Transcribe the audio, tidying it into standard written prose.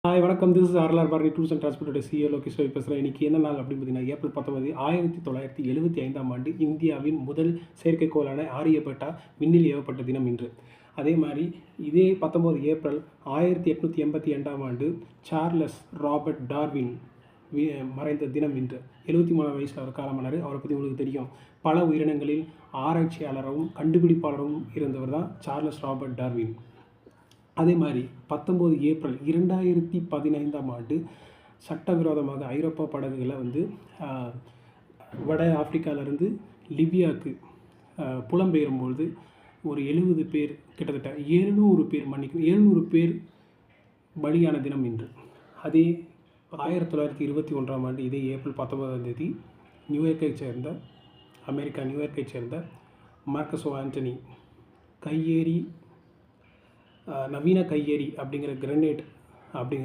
Hi வணக்கம். This is RLR Bharathi tours and டிரான்ஸ்போர்ட்டோட CEO Lokesh பேசுகிறேன். இன்றைக்கி என்ன நாள் அப்படின்னு பார்த்தீங்கன்னா, ஏப்ரல் 19 1975 இந்தியாவின் முதல் செயற்கைக்கோளான ஆரியபட்டா விண்ணில் ஏவப்பட்ட தினம் இன்று. அதே மாதிரி இதே 19 ஏப்ரல் 1882 சார்லஸ் ராபர்ட் டார்வின் மறைந்த தினம் இன்று. 73 வயசில் அவர் காலமானார். அவரை பற்றி உங்களுக்கு தெரியும். பல உயிரினங்களில் ஆராய்ச்சியாளரும் கண்டுபிடிப்பாளரும் இருந்தவர் தான் சார்லஸ் ராபர்ட் டார்வின். அதே மாதிரி 19 ஏப்ரல் 2015 சட்டவிரோதமாக ஐரோப்பா படகுகளை வட ஆப்பிரிக்காவிலிருந்து லிபியாவுக்கு புலம்பெயரும்பொழுது ஒரு 70 பேர், கிட்டத்தட்ட 700 பேர் பலியான தினம் இன்று. அதே 1921 இதே ஏப்ரல் 19 நியூயார்க்கை சேர்ந்த மார்க்கஸ் ஆண்டனி நவீன கையேறி அப்படிங்கிற கிரனேட் அப்படிங்கிற